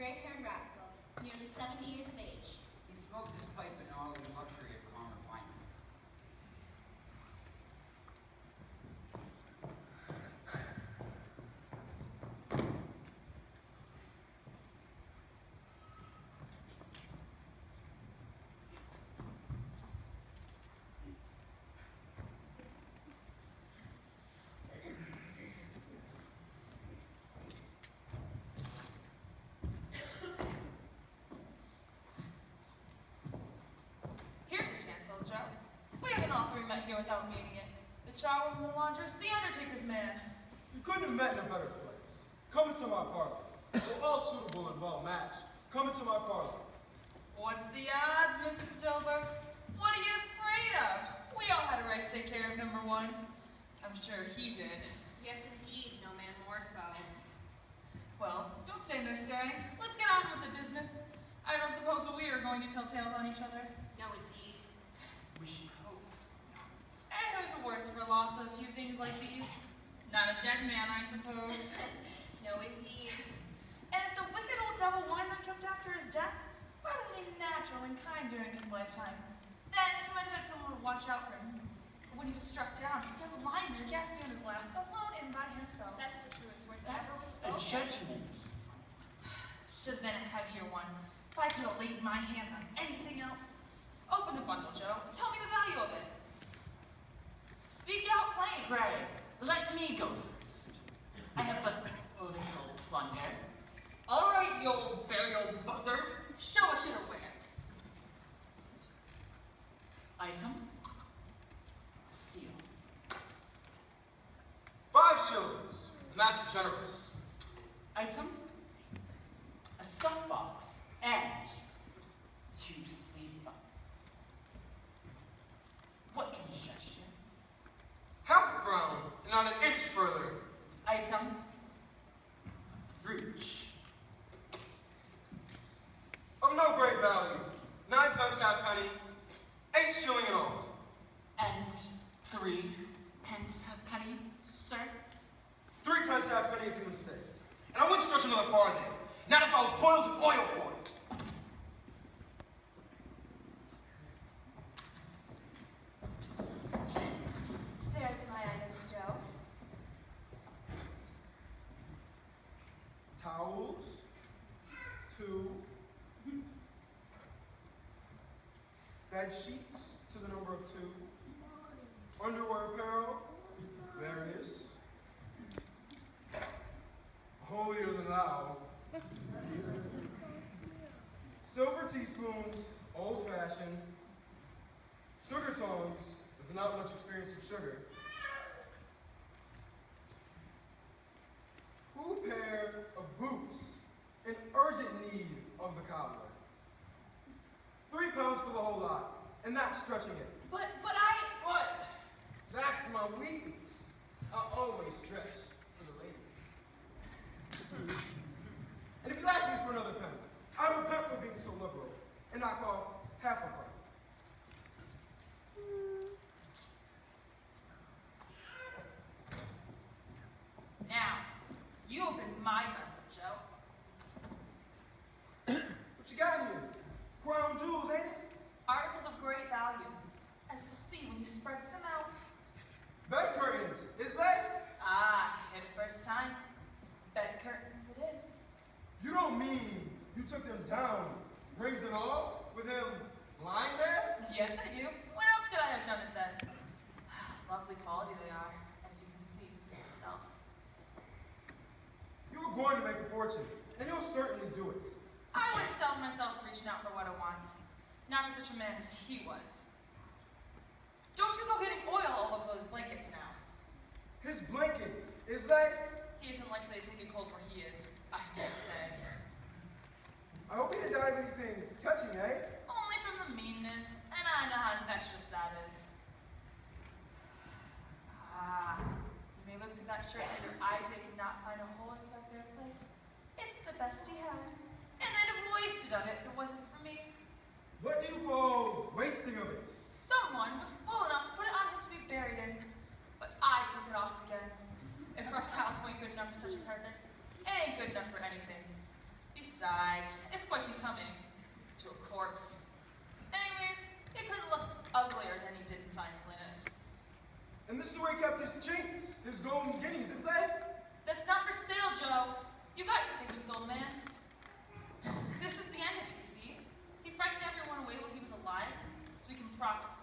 gray-haired rascal, nearly 70 years of age. He smokes his pipe in all the luxury of calm refinement. Met here without meaning it. The charwoman, the laundress, the undertaker's man. You couldn't have met in a better place. Come into my parlor. We're all suitable and well matched. Come into my parlor. What's the odds, Mrs. Dilber? What are you afraid of? We all had a right to take care of number one. I'm sure he did. Yes, indeed, no man more so. Well, don't stand there staring. Let's get on with the business. I don't suppose we are going to tell tales on each other. No, indeed. We should hope not. And who's the worse for loss of a few things like these? Not a dead man, I suppose. No, indeed. And if the wicked old devil whined that kept after his death, why wasn't he natural and kind during his lifetime? Then he might have had someone to watch out for him. But when he was struck down, he's still lying there, gasping on his last, alone and by himself. That's the truest words I've ever That's a spoken. judgment. Should have been a heavier one. If I could have laid my hands on anything else. Open the bundle, Joe. Tell me the value of it. Speak out plain. Pray, let me go first. I have but a little plunder. All right, you old burial buzzard. Show us your wares. Item, seal. 5 shillings, and that's generous. Item, a stuff box and 2 sleeve buttons. What can you gesture? Half a crown, and not an inch further. Item, brooch. Of no great value. 9 pence halfpenny, 8 shilling in all. And 3 pence halfpenny, sir. 3 pence halfpenny if you insist. And I wouldn't stretch another farthing. Not if I was boiled in oil for it. There's my items, Joe. Towels, 2. Bed sheets to the number of 2. Underwear apparel, various. Holier than thou. Silver teaspoons, old-fashioned. Sugar tongs, with not much experience of sugar. Full pair of boots, in urgent need of the cobbler. 3 pounds for the whole lot, and that's stretching it. But I... But that's my weakness. I always stretch for the ladies. And if you ask me for another penny, I repent for being so liberal and knock off half of it. Now, you open my mouth, Joe. What you got in here? Crown jewels, ain't it? Articles of great value, as you'll see when you spread them out. Bed curtains, is that? Ah, hit it first time. Bed curtains it is. You don't mean you took them down, rings and all, with him lying there? Yes, I do. When else could I have done it then? Lovely quality they are, as you can see for yourself. You were going to make a fortune, and you'll certainly do it. I wouldn't stop myself reaching out for what I want. Not for such a man as he was. Don't you go getting oil all over those blankets now. His blankets, is that? He isn't likely to take a cold where he is, I dare say. I hope he didn't die of anything catching, eh? Only from the meanness, and I know how infectious that is. Ah, you may look through that shirt and your eyes they cannot find a hole in that bare place. It's the best he had, and I'd have wasted of it if it wasn't for me. What do you call wasting of it? Someone was fool enough to put it on him to be buried in, but I took it off again. If rough California ain't good enough for such a purpose, it ain't good enough for anything. Besides, Besides, it's quite becoming to a corpse. Anyways, he couldn't look uglier than he did in fine linen. And this is where he kept his chinks, his golden guineas, is that? That's not for sale, Joe. You got your pickings, old man. This is the end of it, you see. He frightened everyone away while he was alive, so we can profit